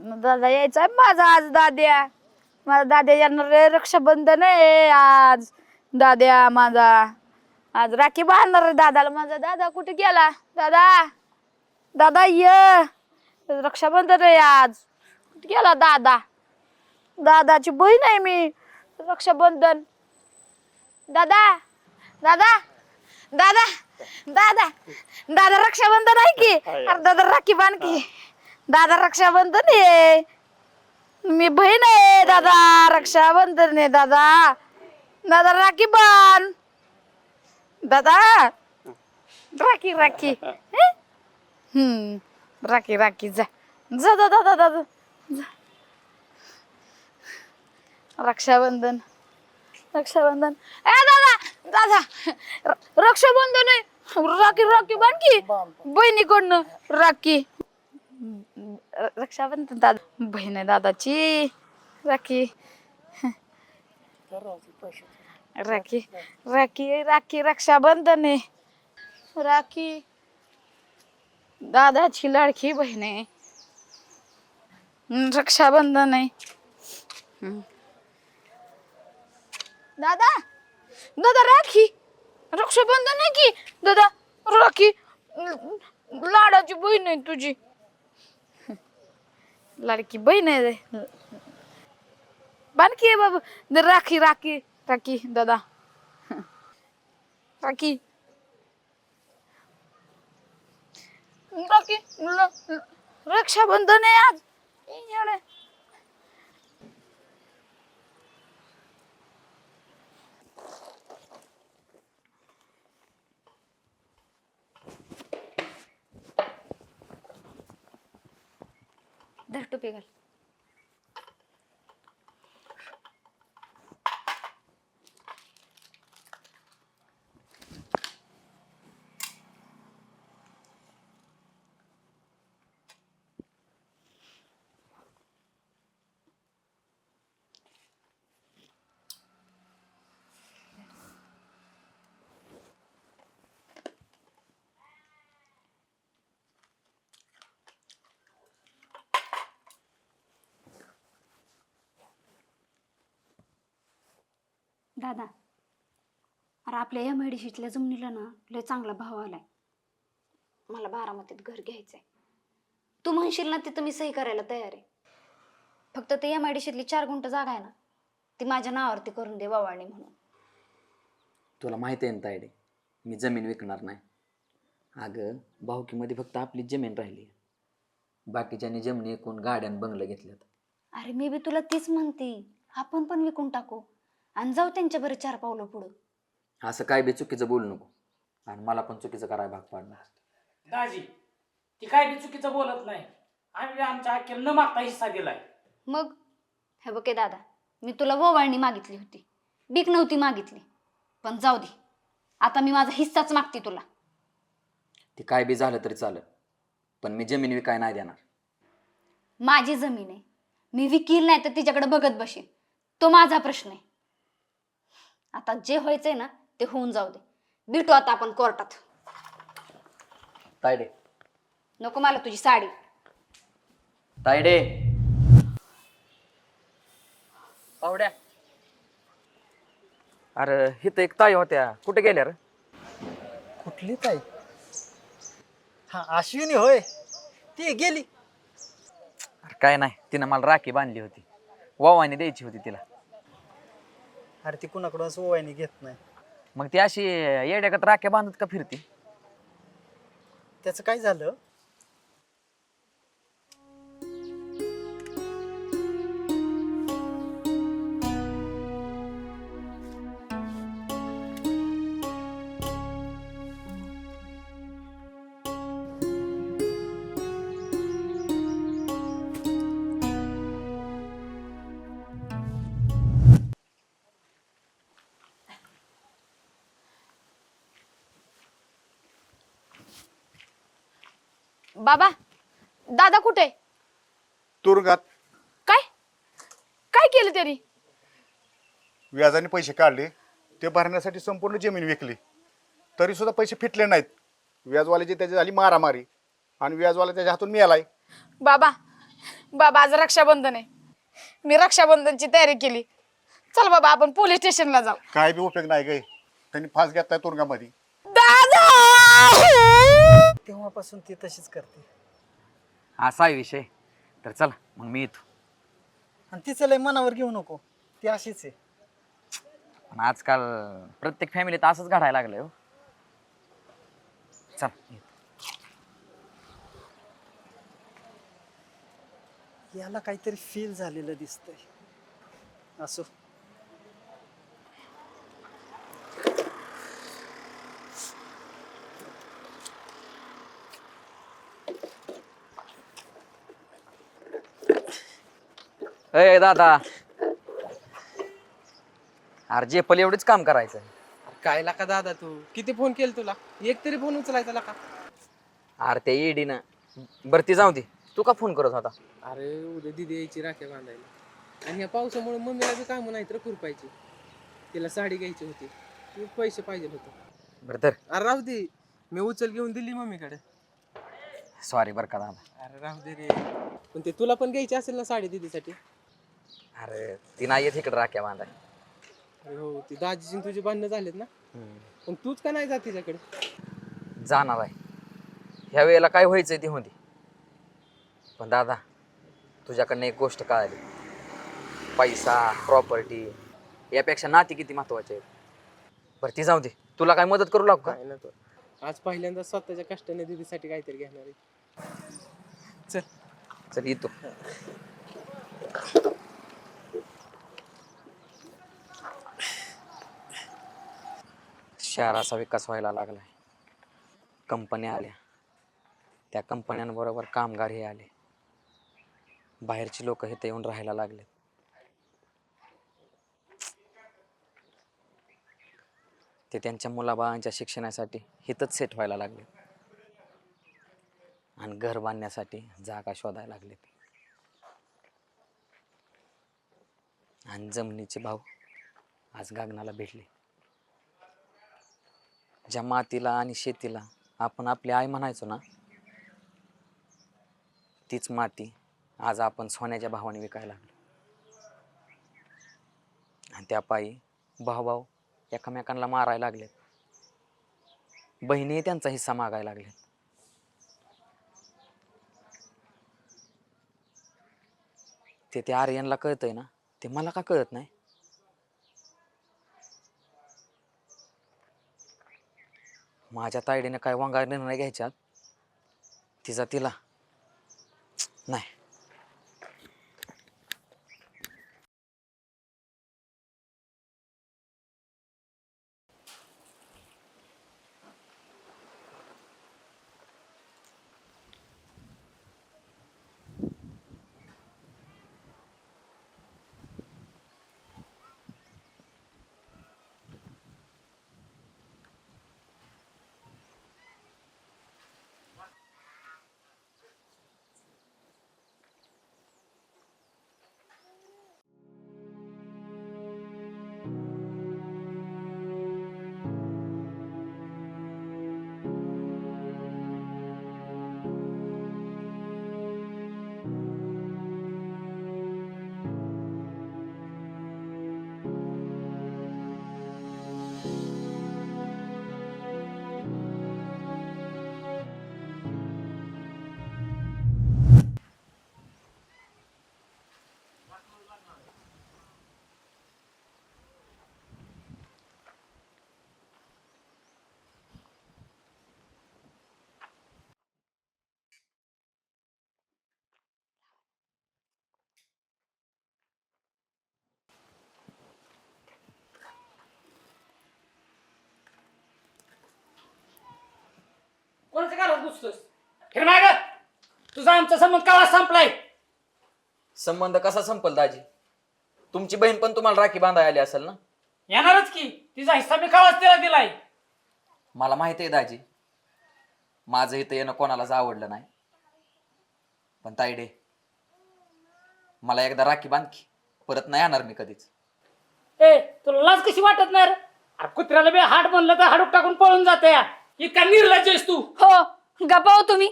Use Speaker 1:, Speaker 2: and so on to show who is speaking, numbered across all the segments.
Speaker 1: दादा यायचा माझा आज दाद्या. माझा दाद्या येणार रे. रक्षाबंधन आहे आज. दाद्या माझा आज राखी बांधणार रे दादाला. माझा दादा कुठे गेला? दादा दादा ये. रक्षाबंधन आहे आज. कुठे गेला दादा? दादाची बहीण आहे मी. रक्षाबंधन. दादा दादा दादा दादा दादा रक्षाबंधन आहे की. अरे दादा राखी बांध की. दादा रक्षाबंधन आहे. मी बहीण आहे दादा. रक्षाबंधन आहे दादा. दादा राखी बांध. दादा राखी राखी. राखी राखी जा जा दादा दादा जा. रक्षाबंधन रक्षाबंधन. ए दादा दादा रक्षाबंधन आहे. राखी राखी बांध की बहिणीकडनं राखी. रक्षाबंधन दादा बहीण आहे दादाची. राखी राखी राखी राखी रक्षाबंधन आहे. राखी दादाची लाडकी बहीण आहे. रक्षाबंधन आहे. दादा दादा राखी रक्षाबंधन आहे की. दादा राखी लाडाची बहीण आहे तुझी. लाडकी बहीण आहे. बानकी आहे बाबा. राखी राखी राखी दादा. राखी राखी रक्षाबंधन आहे आज. धर टोपी घाल.
Speaker 2: दादा अरे आपल्या या मेडिशीतल्या जमिनीला ना लय चांगला भाव आलाय. मला बारामतीत घर घ्यायचंय. तू म्हणशील ना तिथं मी सही करायला तयार आहे. फक्त ते या मेडिशीतली 4 गुंठ जागा आहे ना ती माझ्या नावावरती करून दे वावाळणी म्हणून.
Speaker 3: तुला माहिती आहे ना तायडे, मी जमीन विकणार नाही. अगं भाऊकीमध्ये फक्त आपली जमीन राहिली. बाकीच्यानी जमिनी एकूण गाड्यान बंगलं घेतल्यात.
Speaker 2: अरे मी बी तुला तीच म्हणते. आपण पण विकून टाकू आणि जाऊ त्यांच्या बरं 4 पावलं पुढं.
Speaker 3: असं काय बी चुकीचं बोलू नको. आणि मला पण चुकीचं करायला भाग पाडणार.
Speaker 4: दाजी ती काय बी चुकीचं बोलत नाही. आम्ही आमच्या आखेर न मागता हिस्सा दिलाय.
Speaker 2: मग हे बघे दादा मी तुला ववाळणी मागितली होती. बीक नव्हती मागितली. पण जाऊ दे आता मी माझा हिस्साच मागते तुला.
Speaker 3: ती काय बी झालं तरी चालेल, पण मी जमीन विकाय नाही देणार.
Speaker 2: माझी जमीन आहे. मी विकील नाही तर तिच्याकडे बघत बसेन. तो माझा प्रश्न आहे. आता जे व्हायचंय ना ते होऊन जाऊ दे. भेटू आता आपण कोर्टात.
Speaker 3: तायडे
Speaker 2: नको मला तुझी साडी.
Speaker 3: तायडे पावड्या. अरे हिथं एक ताई होत्या, कुठे गेल्या रे?
Speaker 5: कुठली ताई? हा अश्विनी होय, ती गेली.
Speaker 3: अरे काय नाही, तिनं मला राखी बांधली होती. वावानी द्यायची होती तिला.
Speaker 5: अरे ती कुणाकडून सोवायनी घेत नाही.
Speaker 3: मग ती अशी येड्यागत राख्या बांधत का फिरती?
Speaker 5: त्याचं काय झालं?
Speaker 1: बाबा दादा कुठे?
Speaker 6: तुरुंगात.
Speaker 1: काय काय केलं त्यांनी?
Speaker 6: व्याजाने पैसे काढले, ते भरण्यासाठी संपूर्ण जमीन विकली, तरी सुद्धा पैसे फिटले नाहीत. व्याजवाल्याची त्याची झाली मारामारी आणि व्याजवाला त्याच्या हातून मिळालाय.
Speaker 1: बाबा बाबा आज रक्षाबंधन आहे, मी रक्षाबंधनची तयारी केली. चल बाबा आपण पोलीस स्टेशनला जाऊ.
Speaker 6: काय बी उपयोग नाही गे, त्यांनी फास घेतलाय तुरुंगामध्ये.
Speaker 1: दादा
Speaker 5: तेव्हापासून ती तशीच करते.
Speaker 3: असा आहे विषय. तर चला मग मी येतो.
Speaker 5: आणि तिचं लय मनावर घेऊ नको, ती अशीच आहे.
Speaker 3: पण आजकाल प्रत्येक फॅमिलीत असंच घडायला लागलंय हो. चल येतो.
Speaker 5: याला काहीतरी फील झालेलं दिसतंय. असो.
Speaker 3: ए दादा, अरे जे पल एवढंच काम करायचं.
Speaker 7: काय लाका दादा, तू किती फोन केले तुला, एक तरी फोन उचलायचा लाका.
Speaker 3: अरे ते ईडीनं बरं ती जाऊ दे, तू का फोन करत होता?
Speaker 7: अरे उद्या दिदी यायची राख्या बांधायला, आणि या पावसामुळे मम्मीला बी काम नाही तर खुरपायची. तिला साडी घ्यायची होती, तू पैसे पाहिजे होते.
Speaker 3: बरं तर
Speaker 7: अरे राहू दे, मी उचल घेऊन दिली मम्मीकडे.
Speaker 3: सॉरी बरं का दादा.
Speaker 7: अरे राहू दे रे, पण ते तुला पण घ्यायची असेल ना साडी दिदीसाठी.
Speaker 3: अरे ती नाही येत इकडे राख्या बांधाय.
Speaker 7: अरे हो, ती दाजीची आणि तुझी भांडणं झालेत ना, पण तूच का नाही जात तिच्याकडे?
Speaker 3: जाणार आहे. ह्या वेळेला काय व्हायचंय ती होती. पण दादा तुझ्याकडनं एक गोष्ट कळाली, पैसा प्रॉपर्टी यापेक्षा नाती किती महत्वाचे आहेत. बरं ती जाऊ दे, तुला काय मदत करू लागू का?
Speaker 7: काय ना, तो आज पहिल्यांदा स्वतःच्या कष्टाने दिदीसाठी काहीतरी घेणार आहे. चल
Speaker 3: चल येतो. शहराचा विकास व्हायला लागलाय. कंपन्या आल्या, त्या कंपन्यांबरोबर कामगार हे आले. बाहेरची लोक इथे येऊन राहायला लागले. ते त्यांच्या मुलाबाळांच्या शिक्षणासाठी हितच सेट व्हायला लागले आणि घर बांधण्यासाठी जागा शोधायला लागले. आणि जमिनीचे भाव आज गगनाला भेटले. ज्या मातीला आणि शेतीला आपण आपली आई म्हणायचो ना, तीच माती आज आपण सोन्याच्या भावाने विकायला लागलो. आणि त्या पायी भाऊ एकमेकांना मारायला लागलेत. बहिणी त्यांचा हिस्सा मागायला लागलेत. ते आर्यनला कळतंय ना, ते मला का कळत नाही? माझ्या तायडीने काय वांगा निर्णय घ्यायच्यात, तिचा तिला नाही.
Speaker 4: कोणाच्या घरात घुसतोस? फिर माग, तुझा आमचा संबंध केव्हा संपलाय?
Speaker 3: संबंध कसा संपल दाजी? तुमची बहीण पण तुम्हाला राखी बांधायला आली असेल ना?
Speaker 4: येणारच की, तिचा हिस्सा मी केव्हाच तिला दिलाय.
Speaker 3: मला माहिती आहे दाजी, माझं इथं येणं कोणालाच आवडलं नाही. पण ताईडे, मला एकदा राखी बांध की, परत नाही येणार मी कधीच.
Speaker 4: ए, तुला लाज कशी वाटत नाही रे? अरे कुत्र्याला बी हाड म्हणलं तर हाडूक टाकून पळून जाते. इतका निर्लज्ज आहेस तू.
Speaker 1: हो, गप्पा हो तुम्ही.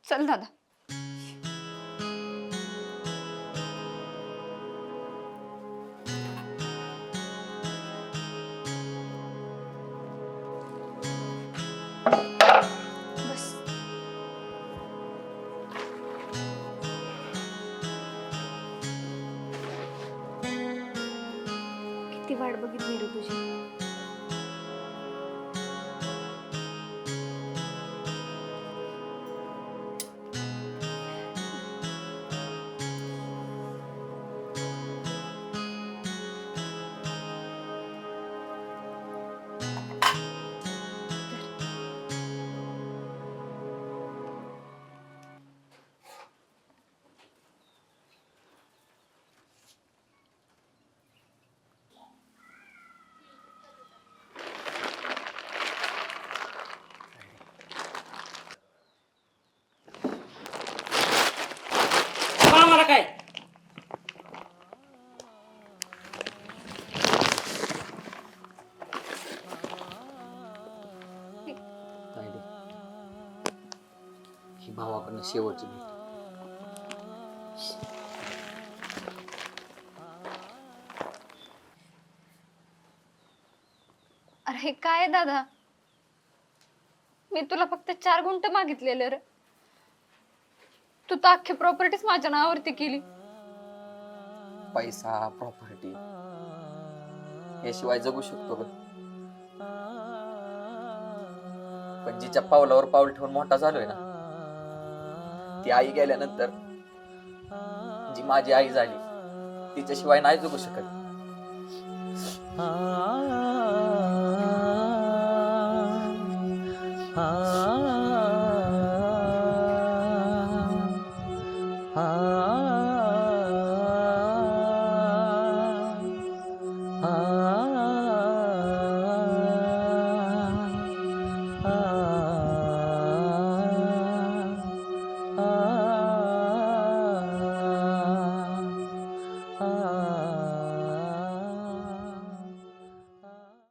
Speaker 1: चल दादा.
Speaker 2: किती वाट बघितली रे तुझी.
Speaker 4: मला काय
Speaker 3: तायडे, ही भावाकडनं शेवटची भेट.
Speaker 2: अरे काय दादा, मी तुला फक्त 4 गुंठ मागितलेले रे. तू तर अख्खी प्रॉपर्टीच माझ्या नावावरती केली.
Speaker 3: पैसा प्रॉपर्टी याशिवाय जगू शकतो ग. पण जिच्या पावलावर पाऊल ठेवून मोठा झालोय ना, ती आई गेल्यानंतर जी माझी आई झाली तिच्याशिवाय नाही जगू शकत.